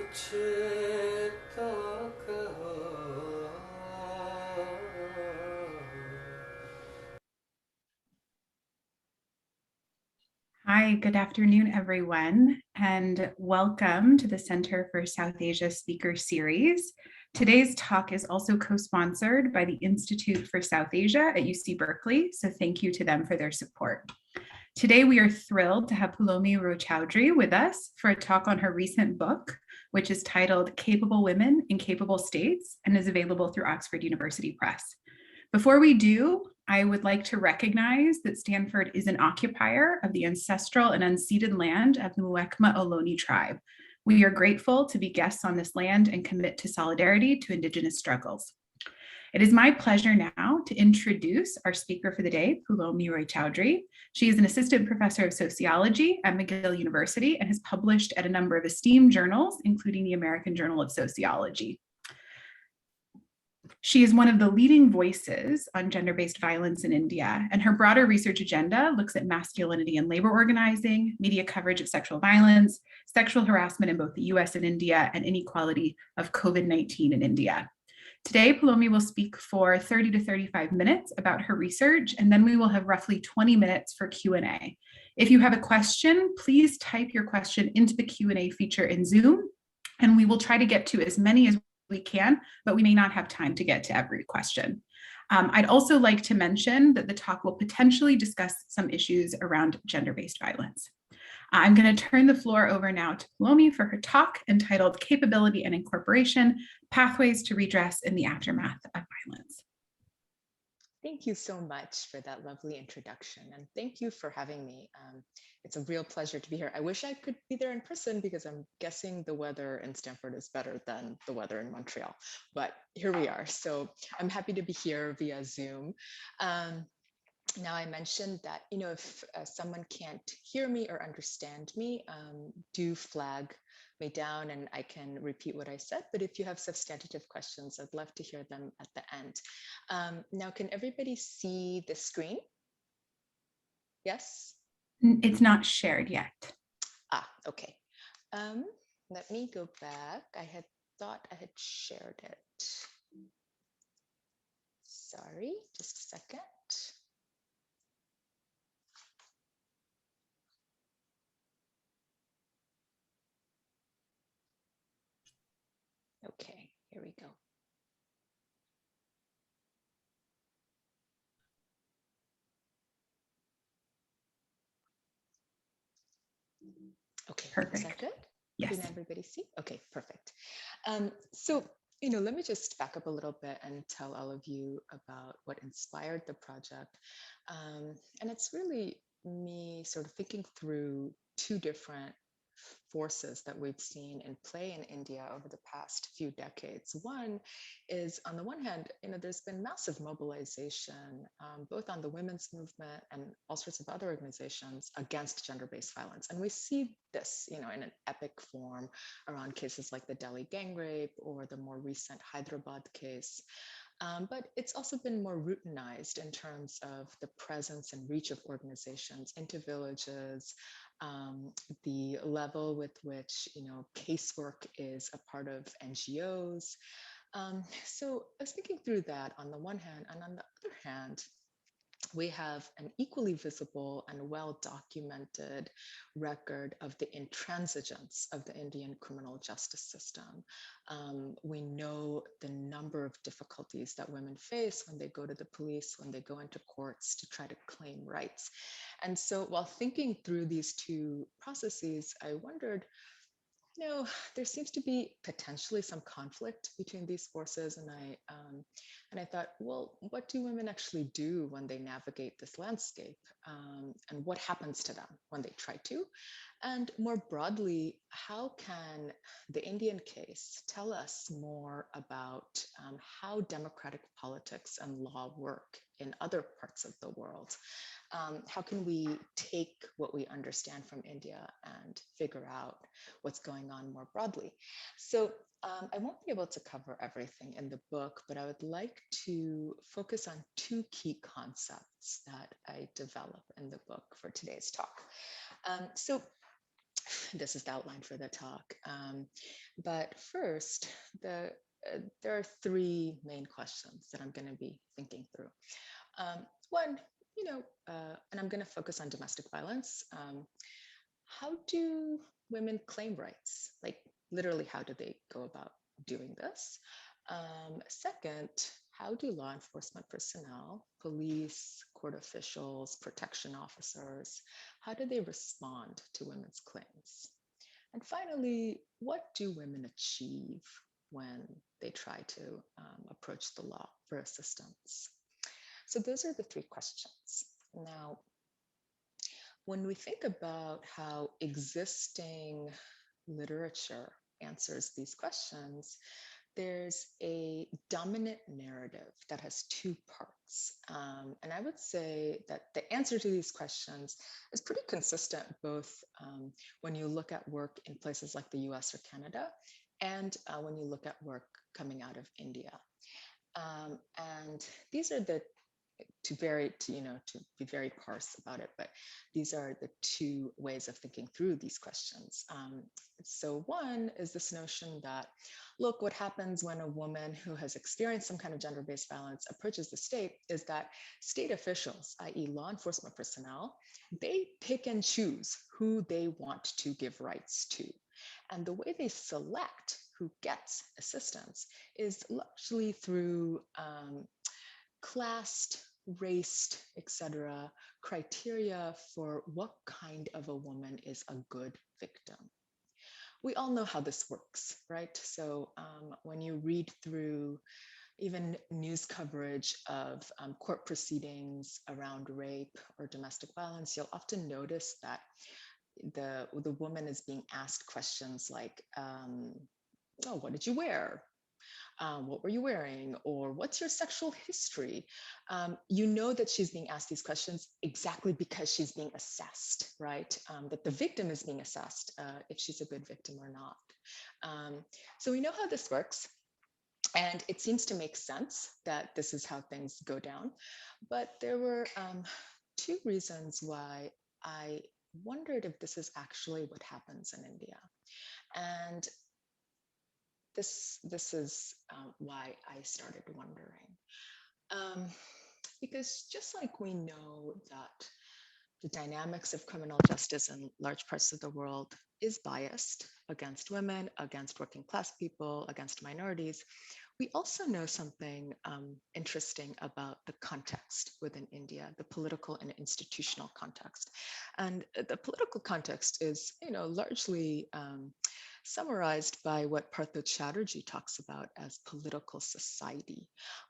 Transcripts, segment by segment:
Hi, good afternoon, everyone, and welcome to the Center for South Asia Speaker Series. Today's talk is also co-sponsored by the Institute for South Asia at UC Berkeley, so thank you to them for their support. Today, we are thrilled to have Poulami Roychowdhury with us for a talk on her recent book, which is titled Capable Women in Capable States and is available through Oxford University Press. Before we do, I would like to recognize that Stanford is an occupier of the ancestral and unceded land of the Muwekma Ohlone tribe. We are grateful to be guests on this land and commit to solidarity to Indigenous struggles. It is my pleasure now to introduce our speaker for the day, Poulami Roychowdhury. She is an assistant professor of sociology at McGill University and has published at a number of esteemed journals, including the American Journal of Sociology. She is one of the leading voices on gender-based violence in India, and her broader research agenda looks at masculinity and labor organizing, media coverage of sexual violence, sexual harassment in both the US and India, and inequality of COVID-19 in India. Today, Poulami will speak for 30 to 35 minutes about her research, and then we will have roughly 20 minutes for Q&A. If you have a question, please type your question into the Q&A feature in Zoom, and we will try to get to as many as we can, but we may not have time to get to every question. I'd also like to mention that the talk will potentially discuss some issues around gender-based violence. I'm going to turn the floor over now to Poulami for her talk entitled Capability and Incorporation, Pathways to Redress in the Aftermath of Violence. Thank you so much for that lovely introduction, and thank you for having me. It's a real pleasure to be here. I wish I could be there in person because I'm guessing the weather in Stanford is better than the weather in Montreal, but here we are. So I'm happy to be here via Zoom. Now, I mentioned that, if someone can't hear me or understand me, do flag me down and I can repeat what I said. But if you have substantive questions, I'd love to hear them at the end. Now, can everybody see the screen? Yes? It's not shared yet. Okay. Let me go back. I had thought I had shared it. Sorry, just a second. Okay, here we go. Okay, Perfect. Is that good? Yes. Can everybody see? Okay, perfect. So, let me just back up a little bit and tell all of you about what inspired the project. And it's really me sort of thinking through two different forces that we've seen in play in India over the past few decades. One is, on the one hand, there's been massive mobilization, both on the women's movement and all sorts of other organizations against gender-based violence. And we see this, in an epic form around cases like the Delhi gang rape or the more recent Hyderabad case. But it's also been more routinized in terms of the presence and reach of organizations into villages, the level with which casework is a part of NGOs. So I was thinking through that on the one hand, and on the other hand, we have an equally visible and well-documented record of the intransigence of the Indian criminal justice system. We know the number of difficulties that women face when they go to the police, when they go into courts to try to claim rights. And so while thinking through these two processes, I wondered, there seems to be potentially some conflict between these forces. And I thought, well, what do women actually do when they navigate this landscape? And what happens to them when they try to? And more broadly, how can the Indian case tell us more about how democratic politics and law work in other parts of the world? How can we take what we understand from India and figure out what's going on more broadly? So I won't be able to cover everything in the book, but I would like to focus on two key concepts that I develop in the book for today's talk. So This is the outline for the talk. But first, there are three main questions that I'm going to be thinking through. One, and I'm going to focus on domestic violence. How do women claim rights? Like, literally, how do they go about doing this? Second, how do law enforcement personnel, police, court officials, protection officers, how do they respond to women's claims? And finally, what do women achieve when they try to approach the law for assistance? So those are the three questions. Now, when we think about how existing literature answers these questions, there's a dominant narrative that has two parts. And I would say that the answer to these questions is pretty consistent, both when you look at work in places like the US or Canada, and when you look at work coming out of India. And these are the to be very parse about it, but these are the two ways of thinking through these questions. So one is this notion that, look, what happens when a woman who has experienced some kind of gender-based violence approaches the state is that state officials, i.e. law enforcement personnel, they pick and choose who they want to give rights to. And the way they select who gets assistance is largely through classed, raced, etc., criteria for what kind of a woman is a good victim. We all know how this works, right? So when you read through even news coverage of court proceedings around rape or domestic violence, you'll often notice that the woman is being asked questions like, oh, what did you wear? What were you wearing? Or what's your sexual history? You know that she's being asked these questions exactly because she's being assessed, right? That the victim is being assessed if she's a good victim or not. So we know how this works. And it seems to make sense that this is how things go down. But there were two reasons why I wondered if this is actually what happens in India. And this is why I started wondering. Because just like we know that the dynamics of criminal justice in large parts of the world is biased against women, against working class people, against minorities, we also know something interesting about the context within India, the political and institutional context. And the political context is, largely summarized by what Partha Chatterjee talks about as political society,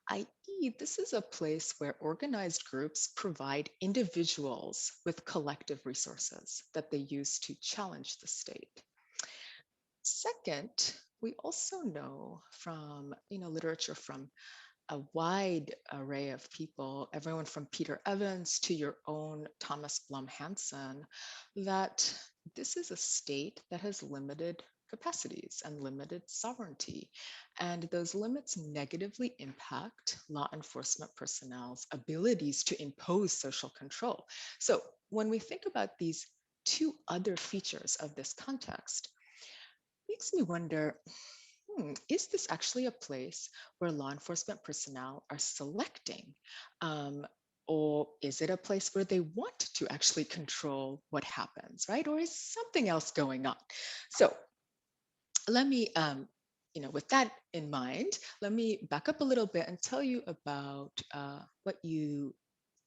i.e., this is a place where organized groups provide individuals with collective resources that they use to challenge the state. Second, we also know from literature from a wide array of people, everyone from Peter Evans to your own Thomas Blum Hansen, that this is a state that has limited capacities and limited sovereignty. And those limits negatively impact law enforcement personnel's abilities to impose social control. So when we think about these two other features of this context, it makes me wonder, is this actually a place where law enforcement personnel are selecting? Or is it a place where they want to actually control what happens, right? Or is something else going on? So let me, with that in mind, let me back up a little bit and tell you about what you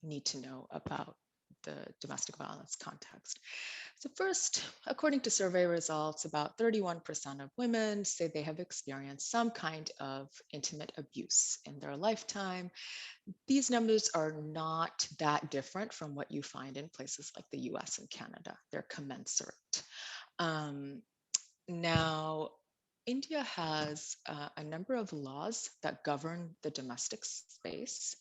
need to know about the domestic violence context. So first, according to survey results, about 31% of women say they have experienced some kind of intimate abuse in their lifetime. These numbers are not that different from what you find in places like the US and Canada. They're commensurate. Now, India has a number of laws that govern the domestic space.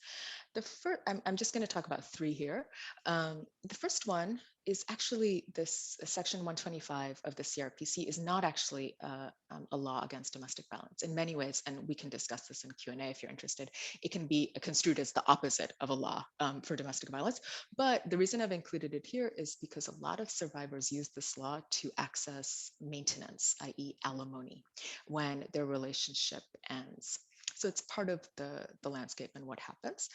I'm just going to talk about three here. The first one is actually this section 125 of the CRPC is not actually a law against domestic violence. In many ways, and we can discuss this in Q&A if you're interested, it can be construed as the opposite of a law for domestic violence. But the reason I've included it here is because a lot of survivors use this law to access maintenance, i.e. alimony, when their relationship ends. So it's part of the landscape and what happens.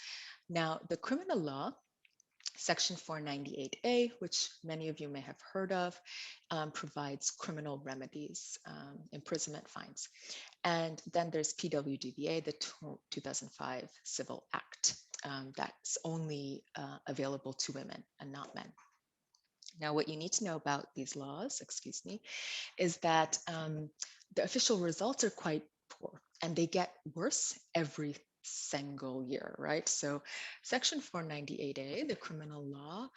Now, the criminal law, Section 498A, which many of you may have heard of, provides criminal remedies, imprisonment, fines. And then there's PWDVA, the 2005 Civil Act, that's only available to women and not men. Now, what you need to know about these laws, is that the official results are quite poor and they get worse every single year, right? So Section 498A, the criminal law,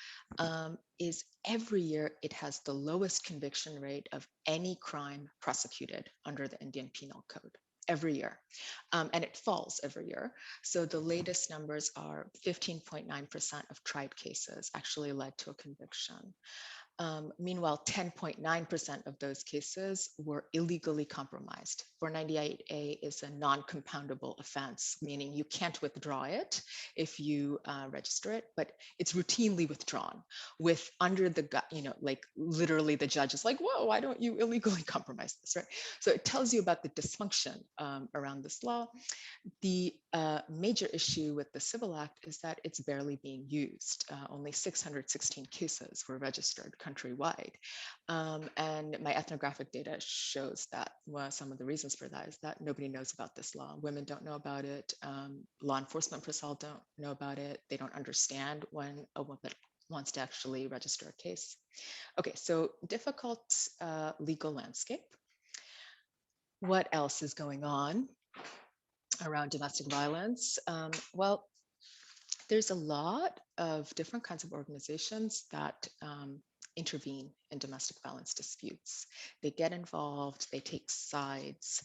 is every year it has the lowest conviction rate of any crime prosecuted under the Indian Penal Code. Every year, and it falls every year. So the latest numbers are 15.9% of tried cases actually led to a conviction. Meanwhile, 10.9% of those cases were illegally compromised. 498A is a non-compoundable offense, meaning you can't withdraw it if you register it, but it's routinely withdrawn with under the, like literally the judge is like, whoa, why don't you illegally compromise this, right? So it tells you about the dysfunction around this law. The major issue with the Civil Act is that it's barely being used. Only 616 cases were registered countrywide. And my ethnographic data shows that some of the reasons for that is that nobody knows about this law. Women don't know about it. Law enforcement personnel don't know about it. They don't understand when a woman wants to actually register a case. Okay, so difficult legal landscape. What else is going on around domestic violence? Well, there's a lot of different kinds of organizations that intervene in domestic violence disputes. They get involved, they take sides.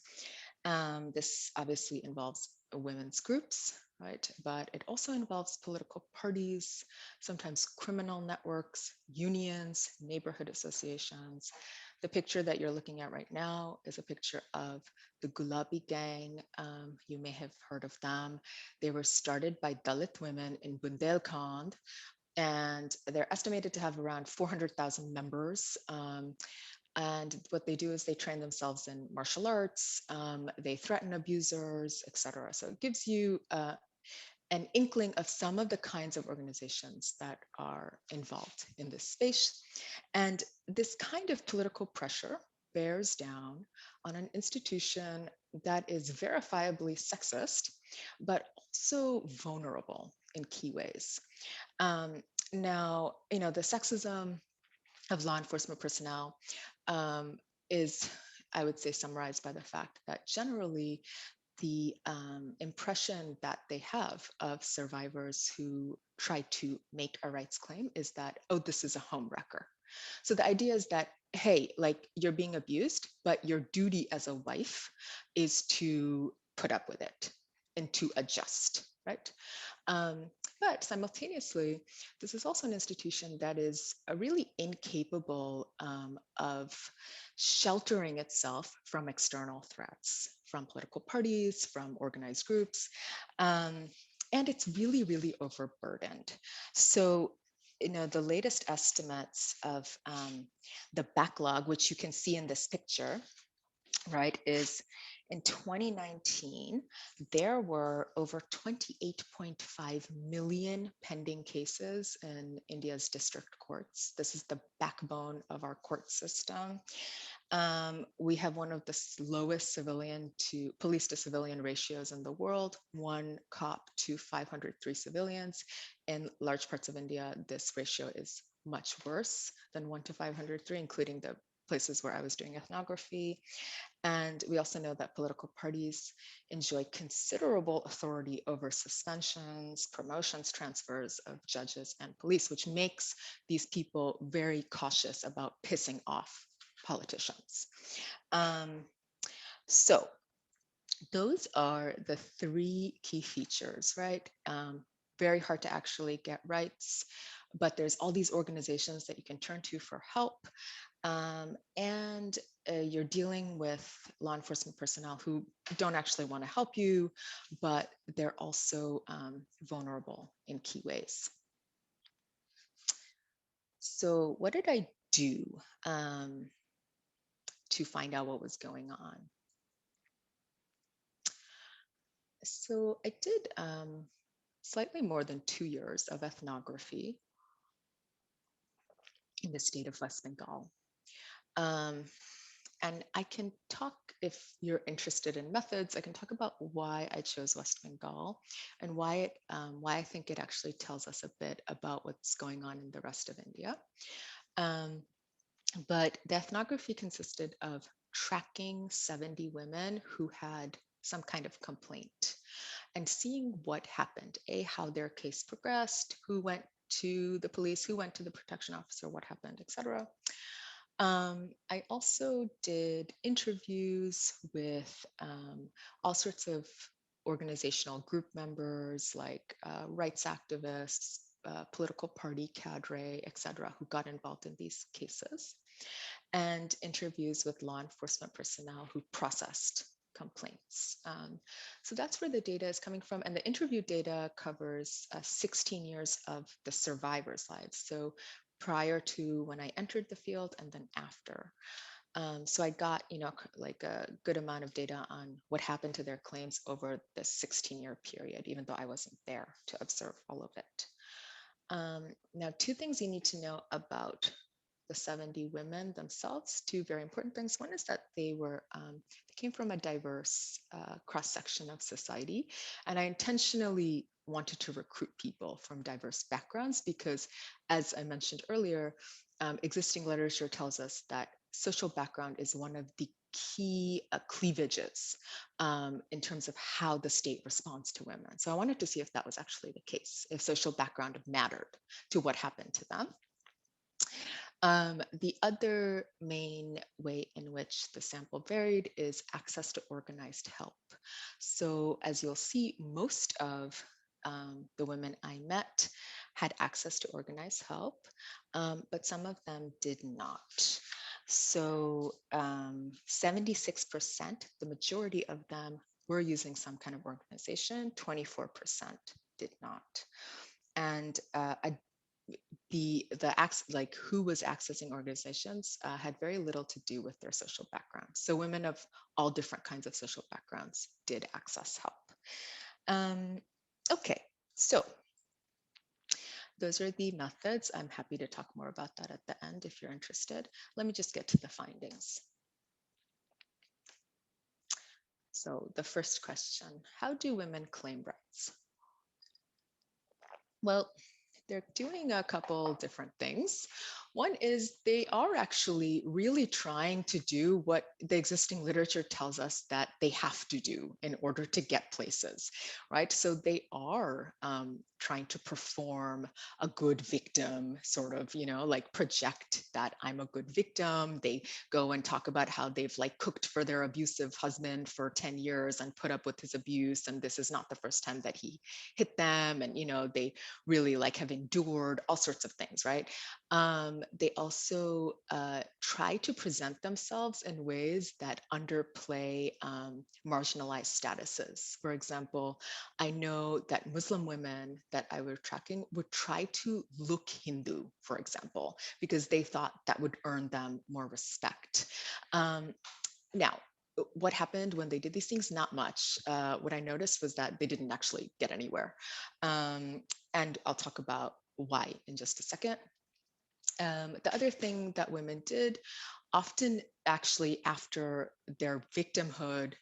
This obviously involves women's groups, right? But it also involves political parties, sometimes criminal networks, unions, neighborhood associations. The picture that you're looking at right now is a picture of the Gulabi Gang. You may have heard of them. They were started by Dalit women in Bundelkhand, and they're estimated to have around 400,000 members. And what they do is they train themselves in martial arts, they threaten abusers, etc. So it gives you an inkling of some of the kinds of organizations that are involved in this space. And this kind of political pressure bears down on an institution that is verifiably sexist, but also vulnerable in key ways. Now, the sexism of law enforcement personnel is, I would say, summarized by the fact that generally the impression that they have of survivors who try to make a rights claim is that, oh, this is a home wrecker. So the idea is that, hey, like you're being abused, but your duty as a wife is to put up with it and to adjust, right? But simultaneously, this is also an institution that is really incapable of sheltering itself from external threats, from political parties, from organized groups. And it's really, really overburdened. So, the latest estimates of the backlog, which you can see in this picture, right, is in 2019, there were over 28.5 million pending cases in India's district courts. This is the backbone of our court system. We have one of the lowest police to civilian ratios in the world, 1 cop to 503 civilians. In large parts of India, this ratio is much worse than 1 to 503, including the places where I was doing ethnography. And we also know that political parties enjoy considerable authority over suspensions, promotions, transfers of judges and police, which makes these people very cautious about pissing off politicians. So those are the 3 key features, right? very hard to actually get rights, but there's all these organizations that you can turn to for help. And you're dealing with law enforcement personnel who don't actually want to help you, but they're also vulnerable in key ways. So what did I do to find out what was going on? So I did slightly more than 2 years of ethnography in the state of West Bengal. And I can talk, if you're interested in methods, I can talk about why I chose West Bengal and why I think it actually tells us a bit about what's going on in the rest of India. But the ethnography consisted of tracking 70 women who had some kind of complaint and seeing what happened, how their case progressed, who went to the police, who went to the protection officer, what happened, etc. I also did interviews with all sorts of organizational group members like rights activists, political party cadre, etc., who got involved in these cases, and interviews with law enforcement personnel who processed complaints. So that's where the data is coming from. And the interview data covers 16 years of the survivors' lives. So prior to when I entered the field and then after. So I got, like a good amount of data on what happened to their claims over the 16-year period, even though I wasn't there to observe all of it. Now, two things you need to know about the 70 women themselves, two very important things. One is that they came from a diverse cross-section of society. And I intentionally wanted to recruit people from diverse backgrounds because, as I mentioned earlier, existing literature tells us that social background is one of the key cleavages in terms of how the state responds to women. So I wanted to see if that was actually the case, if social background mattered to what happened to them. The other main way in which the sample varied is access to organized help. So as you'll see, most of the women I met had access to organized help, but some of them did not. So 76%, the majority of them were using some kind of organization, 24% did not. And like who was accessing organizations had very little to do with their social background. So women of all different kinds of social backgrounds did access help. Okay, so those are the methods. I'm happy to talk more about that at the end if you're interested. Let me just get to the findings. So the first question, how do women claim rights? Well, they're doing a couple different things. One is they are actually really trying to do what the existing literature tells us that they have to do in order to get places, right? So they are trying to perform a good victim, sort of, like project that I'm a good victim. They go and talk about how they've like cooked for their abusive husband for 10 years and put up with his abuse. And this is not the first time that he hit them. And, they really like have endured all sorts of things, right? They also try to present themselves in ways that underplay marginalized statuses. For example, I know that Muslim women that I was tracking would try to look Hindu, for example, because they thought that would earn them more respect. Now, what happened when they did these things? Not much. What I noticed was that they didn't actually get anywhere. And I'll talk about why in just a second. The other thing that women did, often actually after their victimhood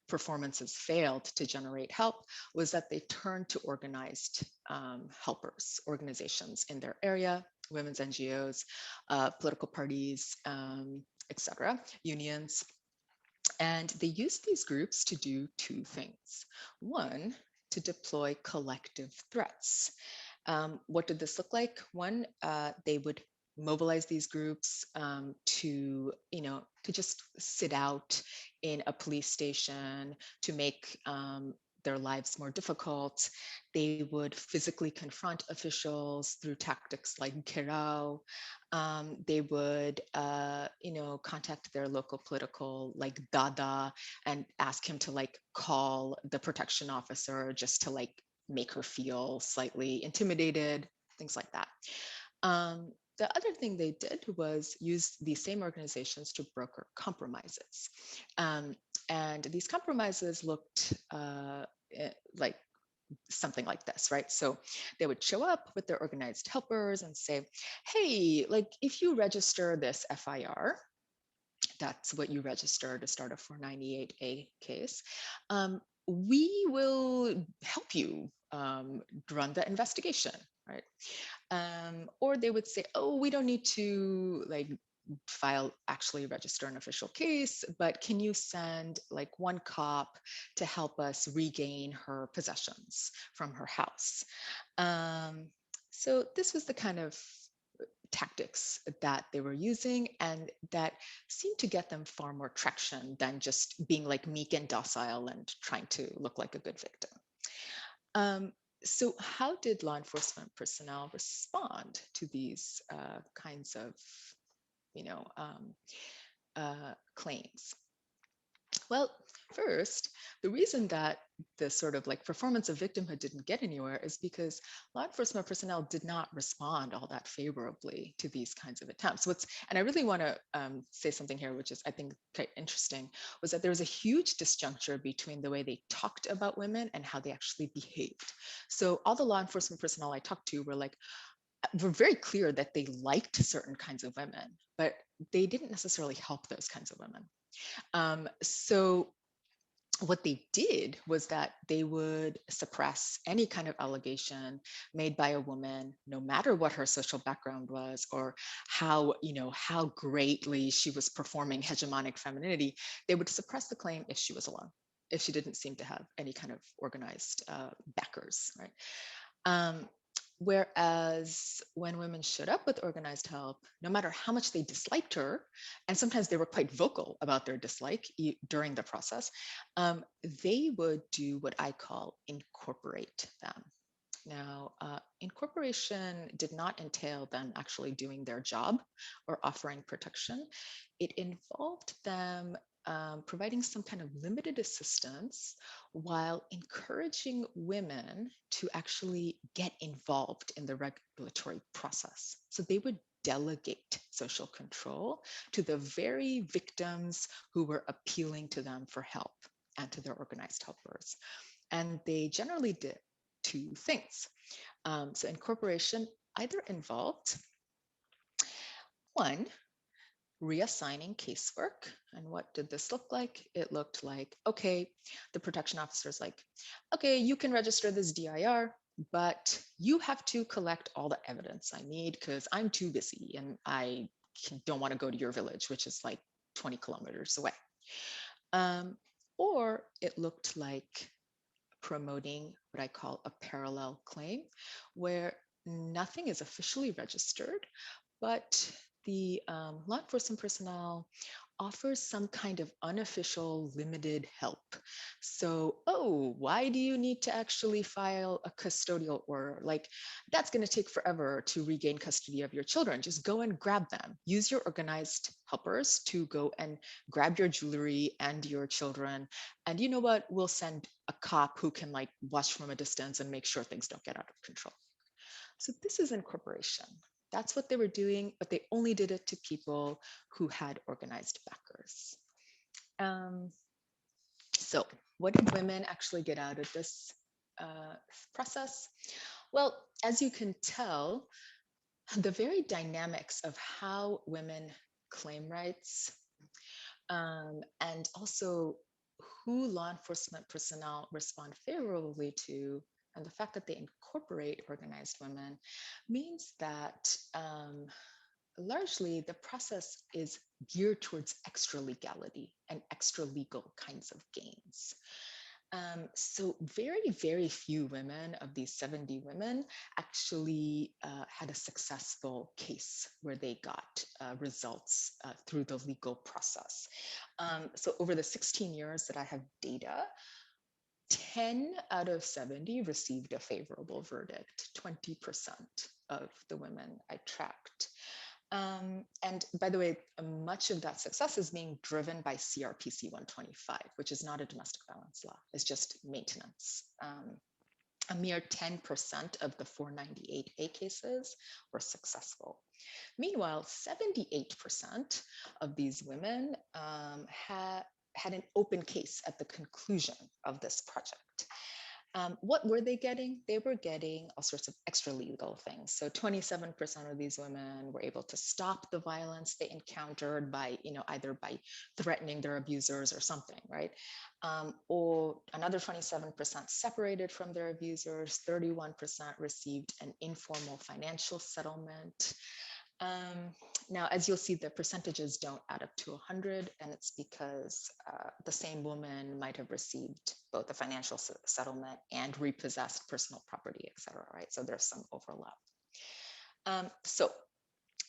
performances failed to generate help, was that they turned to organized helpers, organizations in their area, women's NGOs, political parties, etc., unions. And they used these groups to do two things. One, to deploy collective threats. What did this look like? One, they would mobilize these groups to just sit out in a police station, to make their lives more difficult. They would physically confront officials through tactics like kerao. They would, contact their local political like dada and ask him to like call the protection officer just to like make her feel slightly intimidated, things like that. The other thing they did was use these same organizations to broker compromises. And these compromises looked like something like this, right? So they would show up with their organized helpers and say, hey, like if you register this FIR, that's what you register to start a 498A case, we will help you run the investigation, right? Or they would say, oh, we don't need to like actually register an official case, but can you send like one cop to help us regain her possessions from her house? So this was the kind of tactics that they were using, and that seemed to get them far more traction than just being like meek and docile and trying to look like a good victim. So how did law enforcement personnel respond to these kinds of, claims? Well, first, the reason that the sort of like performance of victimhood didn't get anywhere is because law enforcement personnel did not respond all that favorably to these kinds of attempts. And I really want to say something here, which is I think quite interesting, was that there was a huge disjuncture between the way they talked about women and how they actually behaved. So all the law enforcement personnel I talked to were very clear that they liked certain kinds of women, but they didn't necessarily help those kinds of women. So what they did was that they would suppress any kind of allegation made by a woman, no matter what her social background was or how greatly she was performing hegemonic femininity. They would suppress the claim if she was alone, if she didn't seem to have any kind of organized backers, right? Whereas when women showed up with organized help, no matter how much they disliked her, and sometimes they were quite vocal about their dislike during the process, they would do what I call incorporate them. Now, incorporation did not entail them actually doing their job or offering protection. It involved them providing some kind of limited assistance while encouraging women to actually get involved in the regulatory process. So they would delegate social control to the very victims who were appealing to them for help and to their organized helpers. And they generally did two things. So incorporation either involved, one, reassigning casework. And what did this look like? It looked like, okay, the protection officer's like, okay, you can register this DIR, but you have to collect all the evidence I need because I'm too busy and I don't want to go to your village, which is like 20 kilometers away. Or it looked like promoting what I call a parallel claim, where nothing is officially registered, but the law enforcement personnel offers some kind of unofficial limited help. So, oh, why do you need to actually file a custodial order? Like, that's going to take forever to regain custody of your children. Just go and grab them. Use your organized helpers to go and grab your jewelry and your children. And you know what? We'll send a cop who can like watch from a distance and make sure things don't get out of control. So this is incorporation. That's what they were doing, but they only did it to people who had organized backers. So what did women actually get out of this process? Well, as you can tell, the very dynamics of how women claim rights and also who law enforcement personnel respond favorably to, and the fact that they incorporate organized women means that largely the process is geared towards extra legality and extra legal kinds of gains. So very, very few women of these 70 women actually had a successful case where they got results through the legal process. So over the 16 years that I have data, 10 out of 70 received a favorable verdict, 20% of the women I tracked. And by the way, much of that success is being driven by CRPC 125, which is not a domestic violence law, it's just maintenance. A mere 10% of the 498A cases were successful. Meanwhile, 78% of these women had an open case at the conclusion of this project. What were they getting? They were getting all sorts of extra legal things. So 27% of these women were able to stop the violence they encountered by, either by threatening their abusers or something, right? Or another 27% separated from their abusers, 31% received an informal financial settlement. Now, as you'll see, the percentages don't add up to 100, and it's because the same woman might have received both a financial settlement and repossessed personal property, et cetera, right? So there's some overlap. So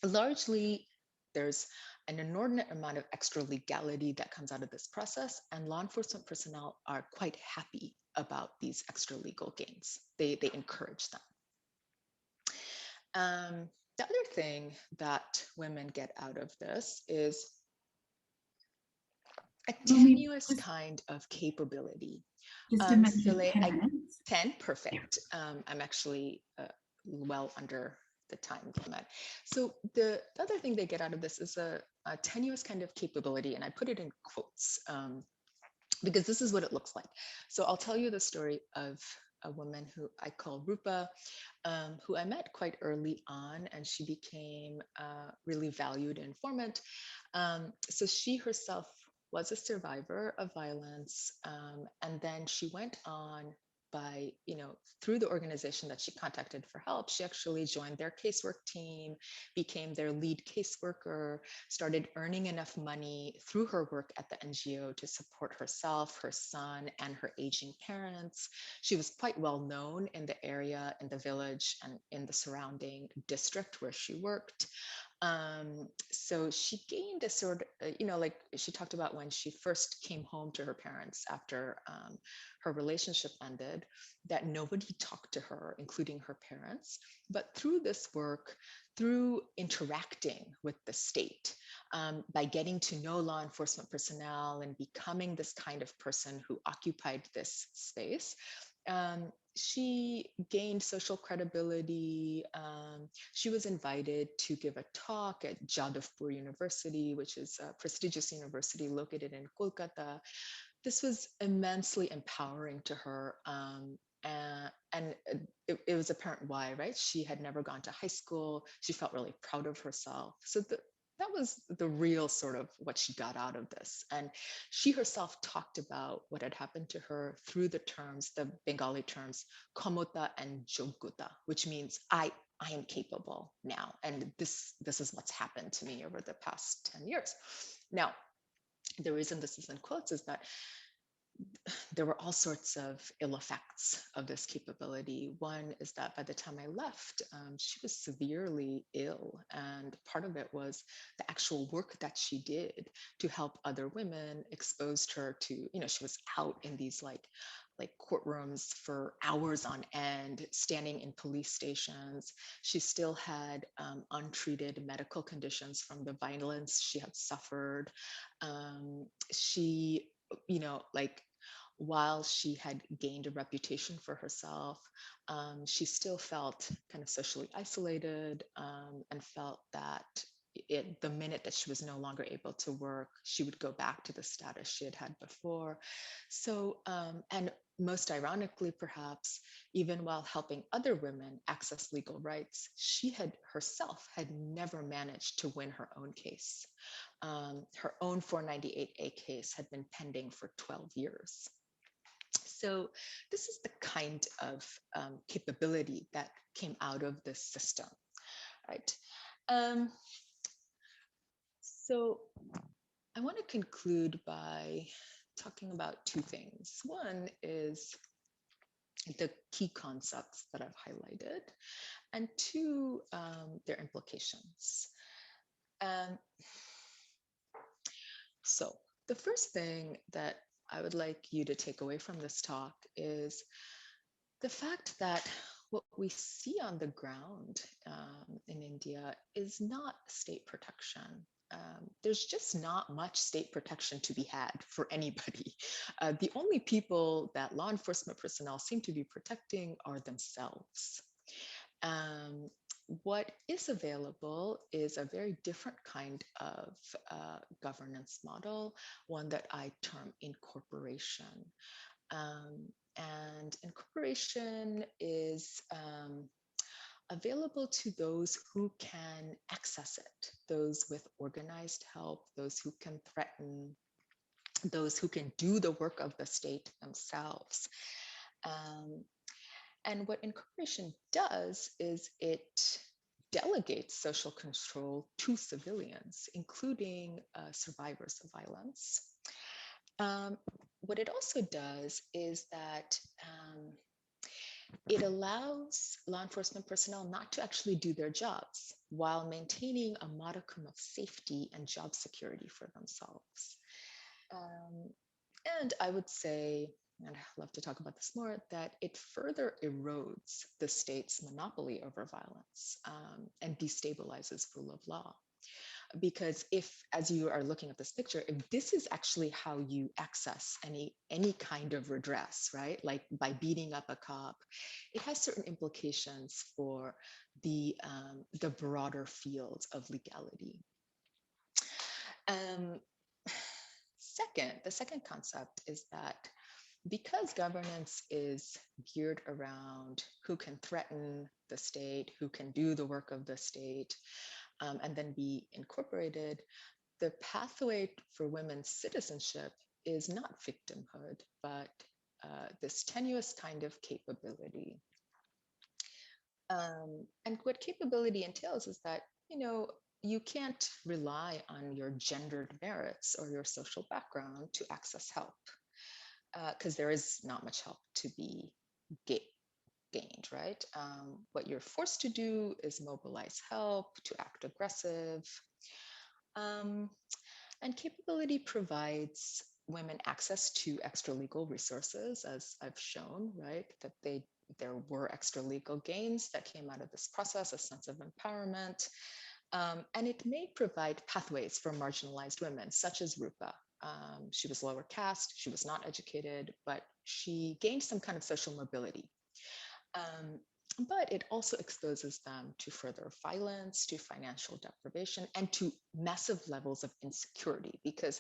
largely, there's an inordinate amount of extra legality that comes out of this process, and law enforcement personnel are quite happy about these extra legal gains. They encourage them. The other thing that women get out of this is a tenuous kind of capability. Just a minute, Soleil, 10 minutes. 10, perfect. I'm actually well under the time limit. So the other thing they get out of this is a tenuous kind of capability, and I put it in quotes because this is what it looks like. So I'll tell you the story of a woman who I call Rupa, who I met quite early on, and she became a really valued informant. So she herself was a survivor of violence, and then she went on by, through the organization that she contacted for help, she actually joined their casework team, became their lead caseworker, started earning enough money through her work at the NGO to support herself, her son, and her aging parents. She was quite well known in the area, in the village, and in the surrounding district where she worked. So she gained a sort of, like she talked about when she first came home to her parents after her relationship ended, that nobody talked to her, including her parents. But through this work, through interacting with the state, by getting to know law enforcement personnel and becoming this kind of person who occupied this space, she gained social credibility. She was invited to give a talk at Jadavpur University, which is a prestigious university located in Kolkata. This was immensely empowering to her. And it was apparent why, right? She had never gone to high school. She felt really proud of herself. So that was the real sort of what she got out of this. And she herself talked about what had happened to her through the terms, the Bengali terms, komota and joguta, which means I am capable now. And this is what's happened to me over the past 10 years. Now, the reason this is in quotes is that there were all sorts of ill effects of this capability. One is that by the time I left, she was severely ill. And part of it was the actual work that she did to help other women exposed her to, she was out in these like courtrooms for hours on end, standing in police stations. She still had untreated medical conditions from the violence she had suffered. She, while she had gained a reputation for herself, she still felt kind of socially isolated, and felt that the minute that she was no longer able to work, she would go back to the status she had had before. So, and most ironically, perhaps, even while helping other women access legal rights, she herself had never managed to win her own case. Her own 498A case had been pending for 12 years. So this is the kind of capability that came out of this system, right? So I want to conclude by talking about two things. One is the key concepts that I've highlighted, and two, their implications. So the first thing that I would like you to take away from this talk is the fact that what we see on the ground in India is not state protection. There's just not much state protection to be had for anybody. The only people that law enforcement personnel seem to be protecting are themselves. Um, what is available is a very different kind of governance model, one that I term incorporation. And incorporation is available to those who can access it, those with organized help, those who can threaten, those who can do the work of the state themselves. And what incorporation does is it delegates social control to civilians, including survivors of violence. What it also does is that it allows law enforcement personnel not to actually do their jobs while maintaining a modicum of safety and job security for themselves. And I would say, and I'd love to talk about this more, that it further erodes the state's monopoly over violence and destabilizes rule of law. Because if, as you are looking at this picture, if this is actually how you access any kind of redress, right? Like by beating up a cop, it has certain implications for the broader fields of legality. The second concept is that because governance is geared around who can threaten the state, who can do the work of the state, and then be incorporated, the pathway for women's citizenship is not victimhood, but this tenuous kind of capability. And what capability entails is that, you can't rely on your gendered merits or your social background to access help, because there is not much help to be gained, right? What you're forced to do is mobilize help, to act aggressive. And capability provides women access to extra-legal resources, as I've shown, right? That there were extra-legal gains that came out of this process, a sense of empowerment. And it may provide pathways for marginalized women, such as Rupa. She was lower caste, she was not educated, but she gained some kind of social mobility. But it also exposes them to further violence, to financial deprivation, and to massive levels of insecurity, because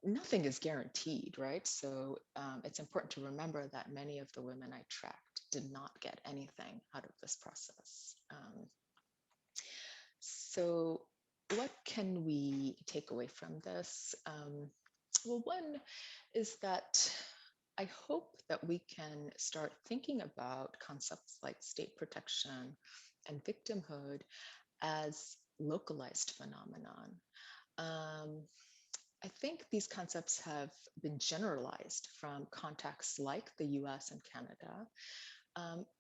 nothing is guaranteed, right? So it's important to remember that many of the women I tracked did not get anything out of this process. So what can we take away from this? Well, one is that I hope that we can start thinking about concepts like state protection and victimhood as localized phenomenon. I think these concepts have been generalized from contexts like the US and Canada.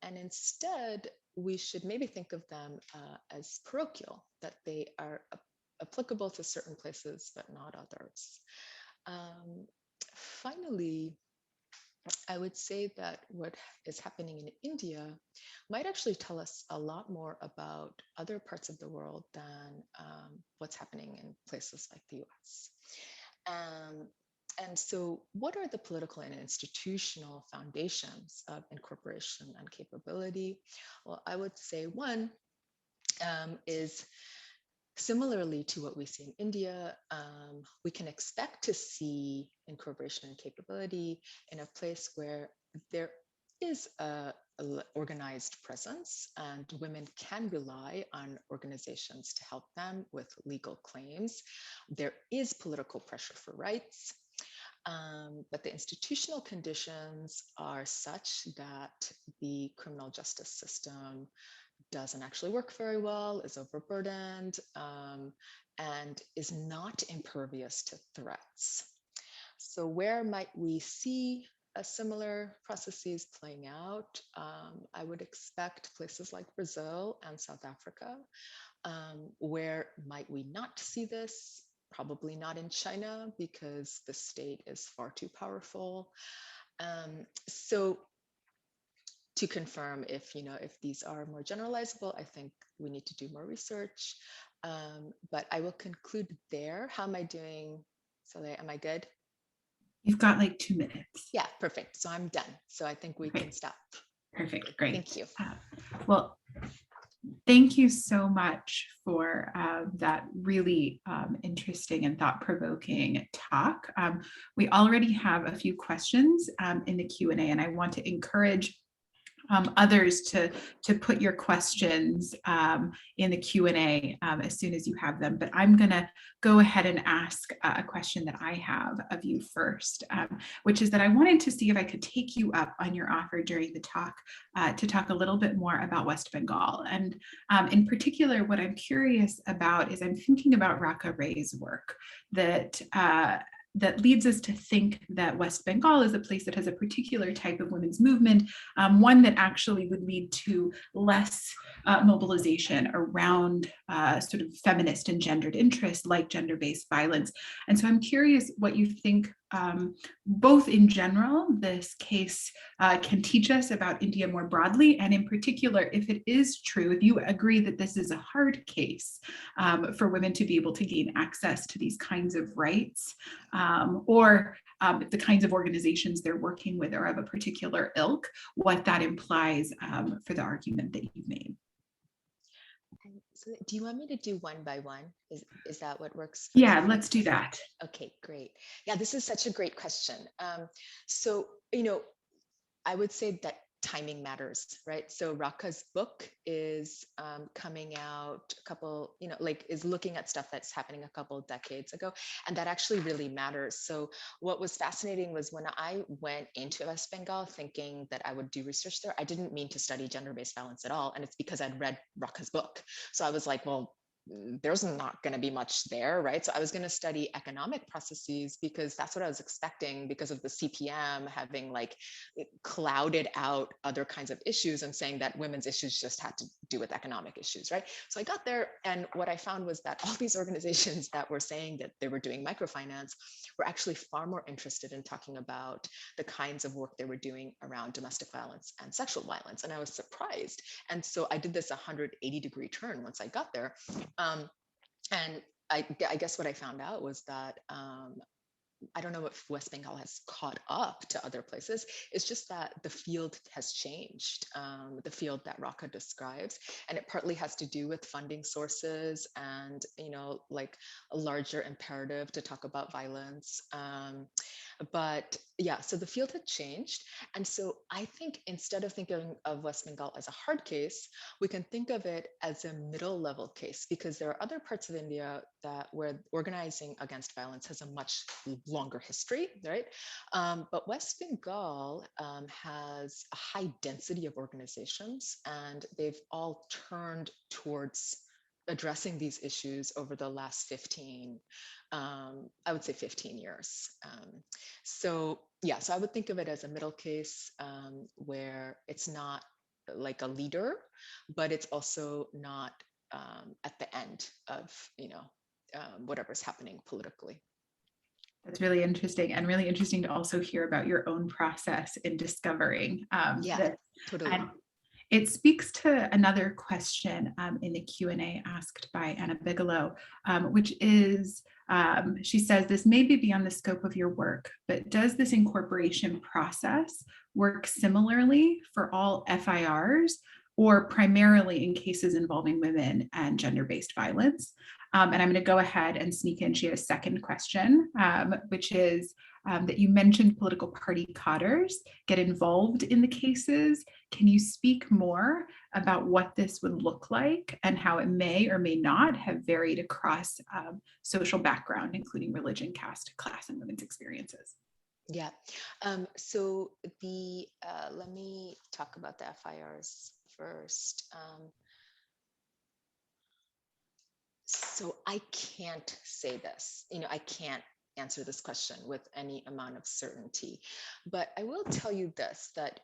And instead, we should maybe think of them as parochial, that they are applicable to certain places, but not others. Finally, I would say that what is happening in India might actually tell us a lot more about other parts of the world than what's happening in places like the US. And so, what are the political and institutional foundations of incorporation and capability? Well, I would say one is similarly to what we see in India, we can expect to see incorporation and capability in a place where there is a organized presence and women can rely on organizations to help them with legal claims. There is political pressure for rights, but the institutional conditions are such that the criminal justice system doesn't actually work very well, is overburdened, and is not impervious to threats. So where might we see similar processes playing out? I would expect places like Brazil and South Africa. Where might we not see this? probably not in China because the state is far too powerful. So to confirm if, if these are more generalizable, I think we need to do more research. But I will conclude there. How am I doing? Soledad, am I good? You've got like 2 minutes. Yeah, perfect. So I'm done. So I think we can stop. Perfect. Great. Thank you. Well, thank you so much for that really interesting and thought-provoking talk. We already have a few questions in the Q&A, and I want to encourage others to put your questions in the Q&A as soon as you have them. But I'm going to go ahead and ask a question that I have of you first, which is that I wanted to see if I could take you up on your offer during the talk to talk a little bit more about West Bengal. And in particular, what I'm curious about is I'm thinking about Raka Ray's work that leads us to think that West Bengal is a place that has a particular type of women's movement, one that actually would lead to less mobilization around sort of feminist and gendered interests like gender-based violence. And so I'm curious what you think, both in general, this case can teach us about India more broadly, and in particular, if it is true, if you agree that this is a hard case for women to be able to gain access to these kinds of rights, or if the kinds of organizations they're working with are of a particular ilk, what that implies for the argument that you've made. So do you want me to do one by one? Is that what works? Yeah, let's do that. Okay, great. Yeah, this is such a great question. So, I would say that timing matters, right? So Raka's book is coming out a couple, is looking at stuff that's happening a couple decades ago, and that actually really matters. So what was fascinating was when I went into West Bengal thinking that I would do research there, I didn't mean to study gender-based violence at all, and it's because I'd read Raka's book. So I was like, well, there's not going to be much there, right? So I was going to study economic processes because that's what I was expecting because of the CPM having like clouded out other kinds of issues and saying that women's issues just had to do with economic issues, right? So I got there, and what I found was that all these organizations that were saying that they were doing microfinance were actually far more interested in talking about the kinds of work they were doing around domestic violence and sexual violence. And I was surprised. And so I did this 180-degree turn once I got there. And I guess what I found out was that I don't know if West Bengal has caught up to other places. It's just that the field has changed, the field that Raka describes, and it partly has to do with funding sources and, like a larger imperative to talk about violence. But yeah, so the field had changed. And so I think instead of thinking of West Bengal as a hard case, we can think of it as a middle level case, because there are other parts of India where organizing against violence has a much longer history, right? But West Bengal has a high density of organizations, and they've all turned towards addressing these issues over the last 15, I would say 15 years. So I would think of it as a middle case where it's not like a leader, but it's also not at the end of, whatever's happening politically. That's really interesting, and really interesting to also hear about your own process in discovering this. Totally. And it speaks to another question in the Q&A asked by Anna Bigelow, which is, she says, this may be beyond the scope of your work, but does this incorporation process work similarly for all FIRs, or primarily in cases involving women and gender-based violence? And I'm going to go ahead and sneak in. She had a second question, which is that you mentioned political party cadres get involved in the cases. Can you speak more about what this would look like and how it may or may not have varied across social background, including religion, caste, class, and women's experiences? Yeah. So let me talk about the FIRs first. So I can't say this, I can't answer this question with any amount of certainty, but I will tell you this, that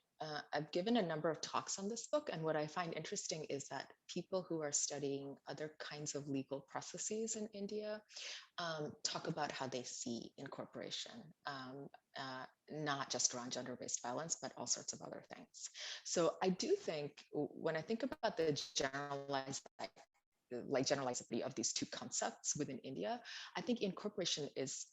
I've given a number of talks on this book, and what I find interesting is that people who are studying other kinds of legal processes in India talk about how they see incorporation, not just around gender-based violence, but all sorts of other things. So I do think when I think about the generalizability of these two concepts within India, I think incorporation is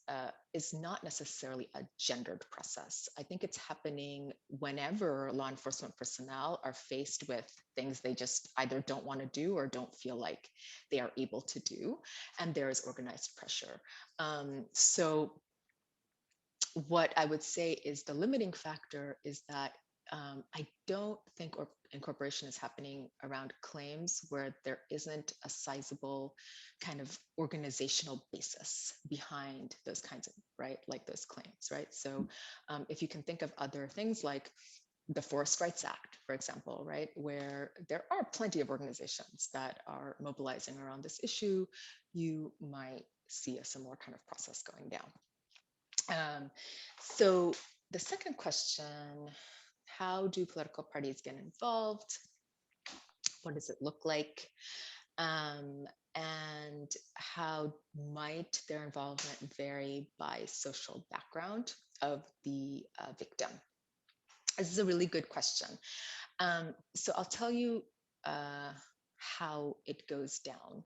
not necessarily a gendered process. I think it's happening whenever law enforcement personnel are faced with things they just either don't want to do or don't feel like they are able to do, and there is organized pressure. So what I would say is the limiting factor is that I don't think incorporation is happening around claims where there isn't a sizable kind of organizational basis behind those kinds of, right, like those claims, right? So if you can think of other things like the Forest Rights Act, for example, right, where there are plenty of organizations that are mobilizing around this issue, you might see a similar kind of process going down. So the second question, how do political parties get involved? What does it look like? And how might their involvement vary by social background of the victim? This is a really good question. So I'll tell you how it goes down.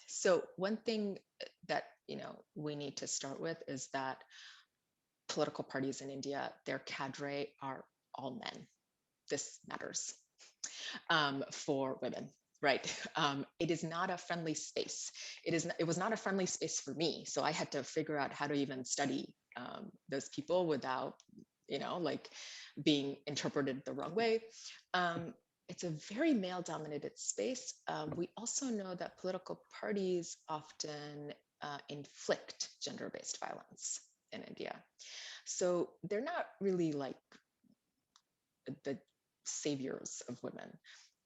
So one thing that we need to start with is that political parties in India, their cadre are all men. This matters for women, right? It is not a friendly space. It was not a friendly space for me. So I had to figure out how to even study those people without, like being interpreted the wrong way. It's a very male-dominated space. We also know that political parties often inflict gender-based violence in India. So they're not really like the saviors of women,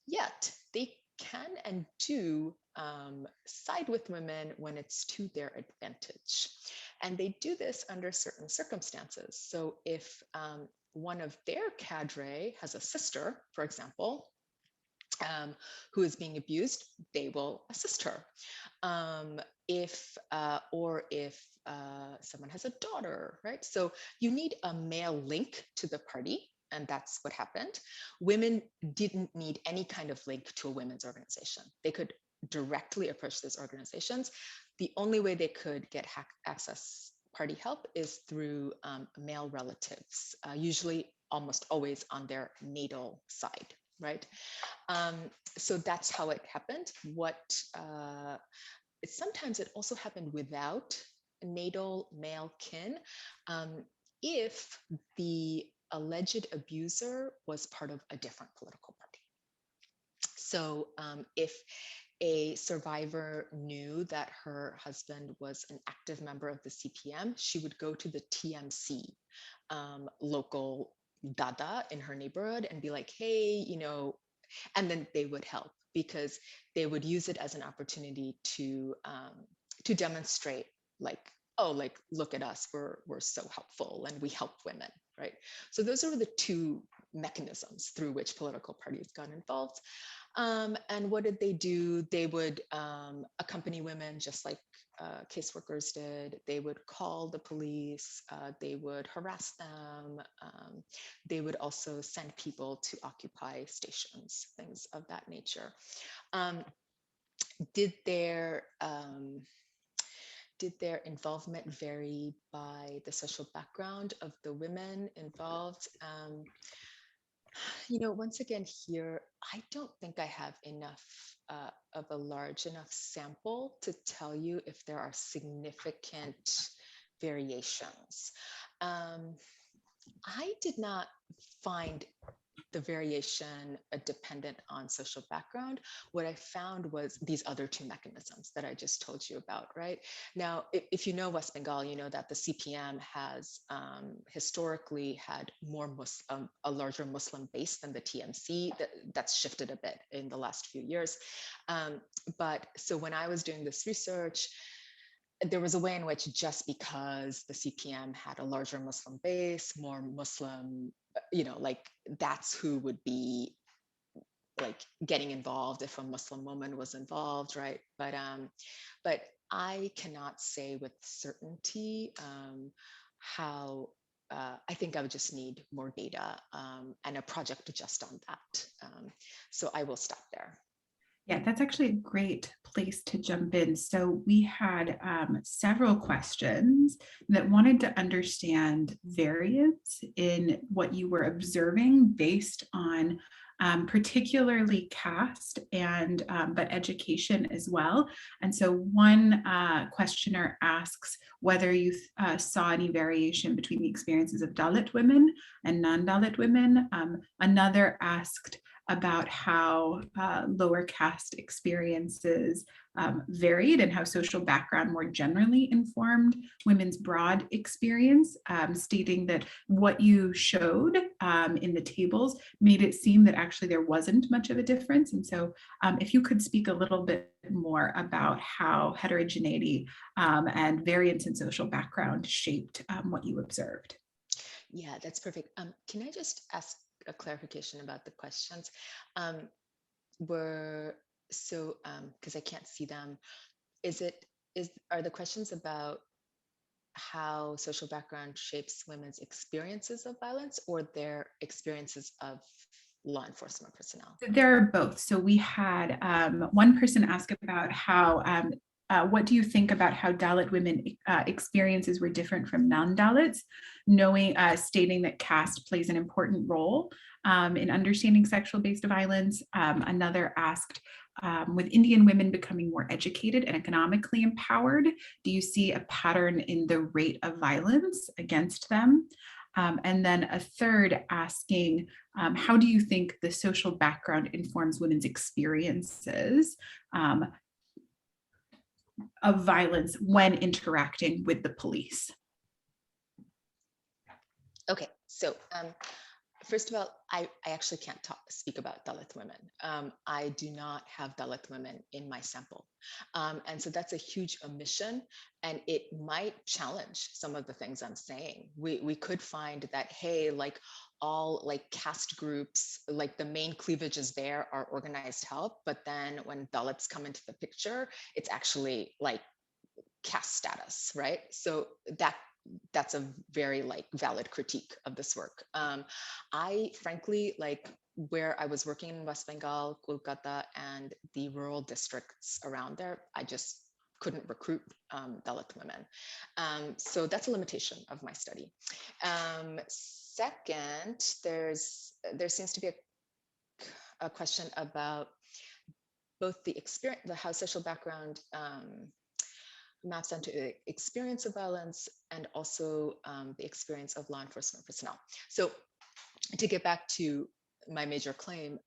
yet they can and do side with women when it's to their advantage. And they do this under certain circumstances. So if one of their cadre has a sister, for example, who is being abused, they will assist her. If someone has a daughter, right? So you need a male link to the party, and that's what happened. Women didn't need any kind of link to a women's organization. They could directly approach those organizations. The only way they could get access party help is through male relatives, usually almost always on their natal side, right? So that's how it happened. Sometimes it also happened without natal male kin, if the alleged abuser was part of a different political party. So if a survivor knew that her husband was an active member of the CPM, she would go to the TMC local dada in her neighborhood and be like, hey, and then they would help, because they would use it as an opportunity to demonstrate, like, oh, like, look at us, we're so helpful and we help women, right? So those are the two mechanisms through which political parties got involved. And what did they do? They would accompany women just like caseworkers did. They would call the police, they would harass them. They would also send people to occupy stations, things of that nature. Did their involvement vary by the social background of the women involved? Once again here, I don't think I have enough of a large enough sample to tell you if there are significant variations. I did not find the variation dependent on social background. What I found was these other two mechanisms that I just told you about, right? Now, if you know West Bengal, you know that the CPM has historically had a larger Muslim base than the TMC. That's shifted a bit in the last few years. But so when I was doing this research, there was a way in which just because the CPM had a larger Muslim base, more Muslim, like that's who would be like getting involved if a Muslim woman was involved, right? But I cannot say with certainty how. I think I would just need more data and a project just on that. So I will stop there. Yeah, that's actually a great place to jump in. So we had several questions that wanted to understand variance in what you were observing based on particularly caste and but education as well. And so one questioner asks whether you saw any variation between the experiences of Dalit women and non-Dalit women. Another asked about how lower caste experiences varied and how social background more generally informed women's broad experience, stating that what you showed in the tables made it seem that actually there wasn't much of a difference. And so if you could speak a little bit more about how heterogeneity and variance in social background shaped what you observed. Yeah, that's perfect. Can I just ask a clarification about the questions? Because I can't see them, are the questions about how social background shapes women's experiences of violence or their experiences of law enforcement personnel? There are both. So we had one person ask about how, what do you think about how Dalit women experiences were different from non-Dalits, stating that caste plays an important role in understanding sexual-based violence. Another asked, with Indian women becoming more educated and economically empowered, do you see a pattern in the rate of violence against them? And then a third asking, how do you think the social background informs women's experiences of violence when interacting with the police? Okay, so first of all, I actually can't speak about Dalit women. I do not have Dalit women in my sample. And so that's a huge omission, and it might challenge some of the things I'm saying. We could find that, hey, like all like caste groups, like the main cleavages there are organized help, but then when Dalits come into the picture, it's actually like caste status, right? So that's a very like valid critique of this work. I frankly, like where I was working in West Bengal, Kolkata, and the rural districts around there, I just couldn't recruit Dalit women. So that's a limitation of my study. Second, there seems to be a question about both the experience, how social background maps onto the experience of violence and also the experience of law enforcement personnel. So to get back to my major claim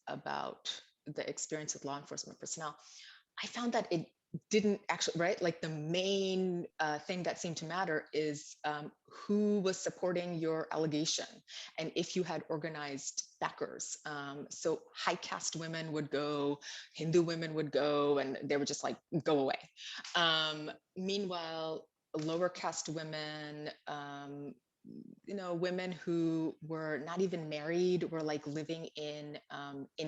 about the experience of law enforcement personnel, I found that it didn't actually, right? Like the main thing that seemed to matter is who was supporting your allegation and if you had organized backers. So high caste women would go, Hindu women would go, and they would just like go away. Meanwhile, lower caste women, women who were not even married, were like living in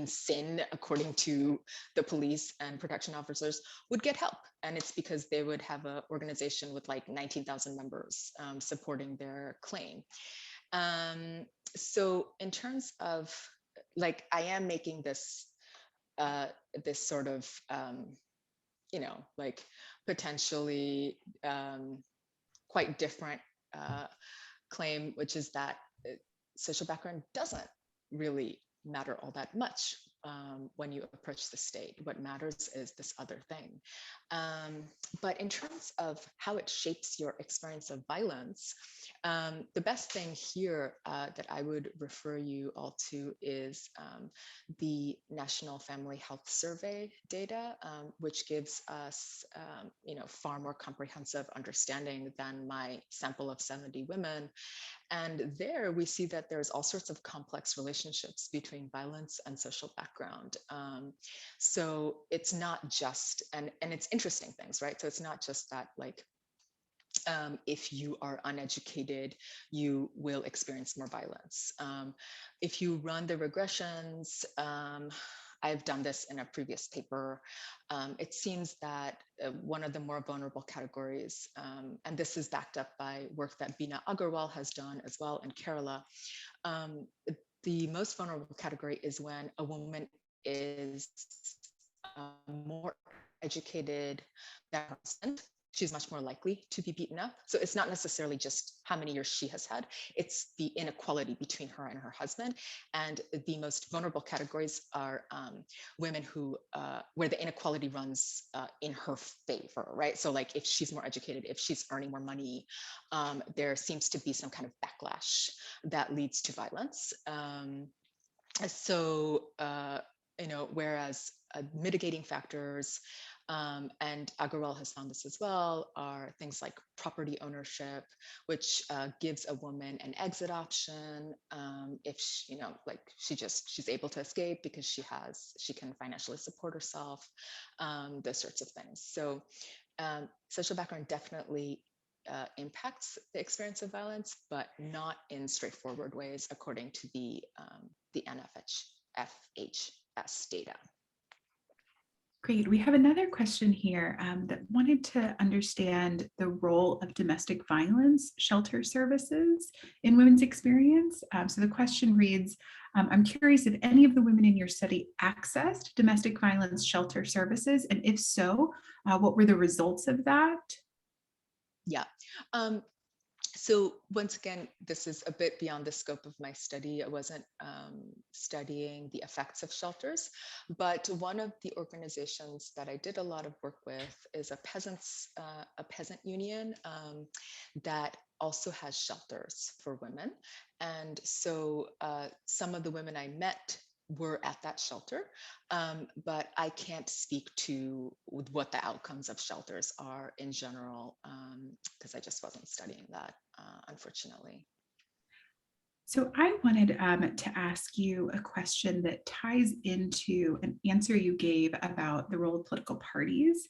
sin, according to the police and protection officers, would get help. And it's because they would have an organization with like 19,000 members supporting their claim. So in terms of like, I am making this sort of, like potentially quite different claim, which is that social background doesn't really matter all that much when you approach the state. What matters is this other thing. But in terms of how it shapes your experience of violence, the best thing here that I would refer you all to is the National Family Health Survey data, which gives us far more comprehensive understanding than my sample of 70 women. And there we see that there's all sorts of complex relationships between violence and social background. So it's not just, and it's interesting things, right? So it's not just that like, if you are uneducated, you will experience more violence. If you run the regressions, I've done this in a previous paper. It seems that one of the more vulnerable categories, and this is backed up by work that Bina Agarwal has done as well in Kerala, the most vulnerable category is when a woman is more educated than her husband. She's much more likely to be beaten up. So it's not necessarily just how many years she has had, it's the inequality between her and her husband. And the most vulnerable categories are women who, where the inequality runs in her favor, right? So like if she's more educated, if she's earning more money, there seems to be some kind of backlash that leads to violence. Whereas mitigating factors, and Agarwal has found this as well, are things like property ownership, which gives a woman an exit option if she, she's able to escape because she can financially support herself, those sorts of things. So social background definitely impacts the experience of violence, but not in straightforward ways, according to the NFHS data. Great. We have another question here that wanted to understand the role of domestic violence shelter services in women's experience. So the question reads, I'm curious if any of the women in your study accessed domestic violence shelter services, and if so, what were the results of that? Yeah. So once again, this is a bit beyond the scope of my study. I wasn't studying the effects of shelters, but one of the organizations that I did a lot of work with is a peasant union that also has shelters for women. And so some of the women I met were at that shelter, but I can't speak to what the outcomes of shelters are in general, because I just wasn't studying that, unfortunately. So I wanted to ask you a question that ties into an answer you gave about the role of political parties,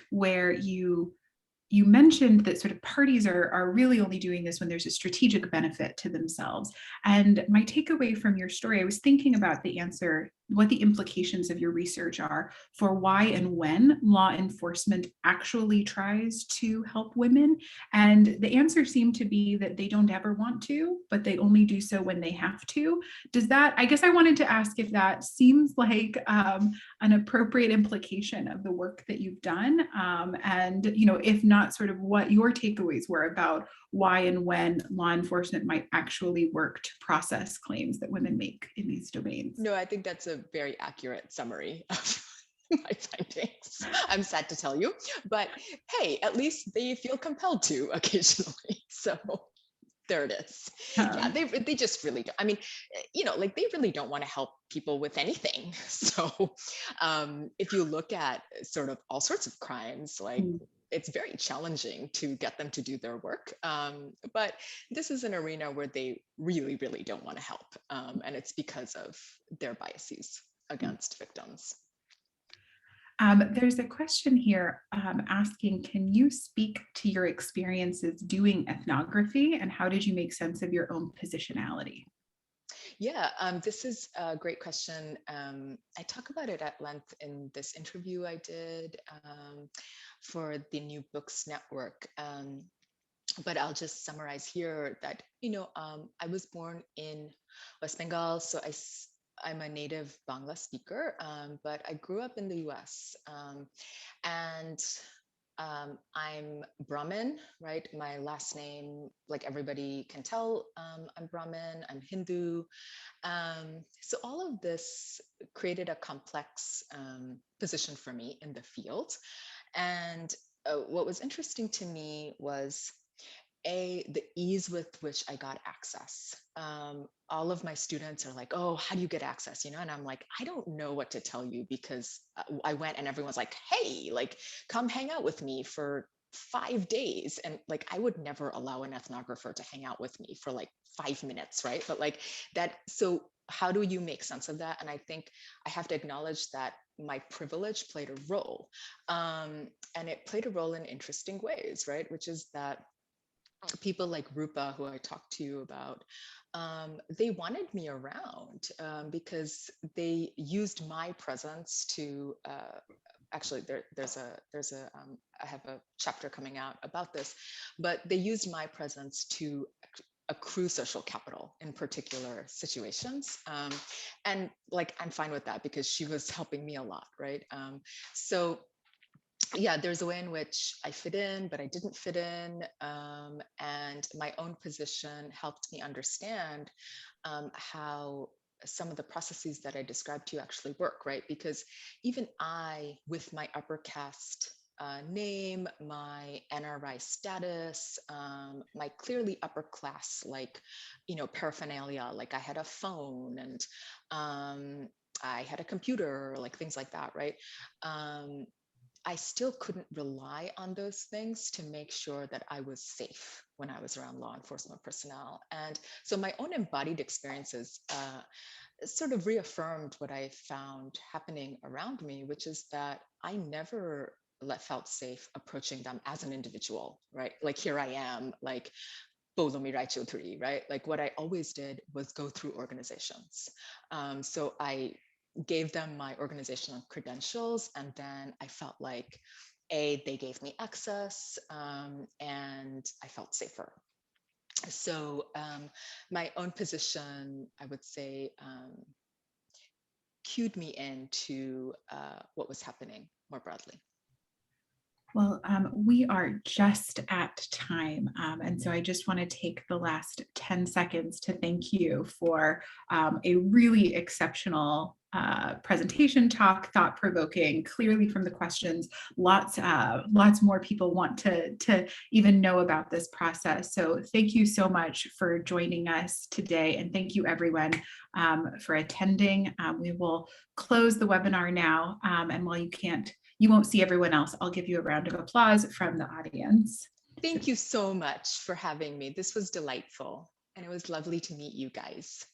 where you mentioned that sort of parties are really only doing this when there's a strategic benefit to themselves. And my takeaway from your story, I was thinking about the answer, what the implications of your research are for why and when law enforcement actually tries to help women. And the answer seemed to be that they don't ever want to, but they only do so when they have to. Does that, I guess I wanted to ask if that seems like an appropriate implication of the work that you've done. And, if not, sort of what your takeaways were about why and when law enforcement might actually work to process claims that women make in these domains. No, I think that's a very accurate summary of my findings. I'm sad to tell you, but hey, at least they feel compelled to occasionally. So there it is. Yeah, they just really don't. I mean, they really don't want to help people with anything. So if you look at sort of all sorts of crimes, it's very challenging to get them to do their work. But this is an arena where they really, really don't want to help. And it's because of their biases against victims. There's a question here asking, can you speak to your experiences doing ethnography and how did you make sense of your own positionality? Yeah, this is a great question. I talk about it at length in this interview I did for the New Books Network. But I'll just summarize here that, I was born in West Bengal, so I'm a native Bangla speaker, but I grew up in the US. And I'm Brahmin, right? My last name, like everybody can tell, I'm Brahmin, I'm Hindu. So all of this created a complex position for me in the field. And what was interesting to me was the ease with which I got access. All of my students are like, oh, how do you get access? And I'm like, I don't know what to tell you because I went and everyone's like, hey, come hang out with me for 5 days. And like, I would never allow an ethnographer to hang out with me for like 5 minutes, right? But like that, so how do you make sense of that? And I think I have to acknowledge that my privilege played a role. And it played a role in interesting ways, right? Which is that people like Rupa, who I talked to you about, they wanted me around because they used my presence to actually I have a chapter coming out about this, but they used my presence to accrue social capital in particular situations. And like, I'm fine with that because she was helping me a lot, right? So yeah, there's a way in which I fit in, but I didn't fit in. And my own position helped me understand how some of the processes that I described to you actually work, right? Because even I, with my upper caste name, my NRI status, my clearly upper class, like, paraphernalia, like I had a phone and I had a computer, like things like that, right? I still couldn't rely on those things to make sure that I was safe when I was around law enforcement personnel. And so my own embodied experiences sort of reaffirmed what I found happening around me, which is that I never felt safe approaching them as an individual, right? Like, here I am, like Poulami Roychowdhury, right? Like, what I always did was go through organizations. So I gave them my organizational credentials, and then I felt like, they gave me access, and I felt safer. So my own position, I would say, cued me into what was happening more broadly. Well, we are just at time. And so I just want to take the last 10 seconds to thank you for a really exceptional presentation, talk, thought-provoking, clearly from the questions, lots more people want to even know about this process. So thank you so much for joining us today. And thank you everyone for attending. We will close the webinar now. And while you won't see everyone else, I'll give you a round of applause from the audience. Thank you so much for having me. This was delightful, and it was lovely to meet you guys.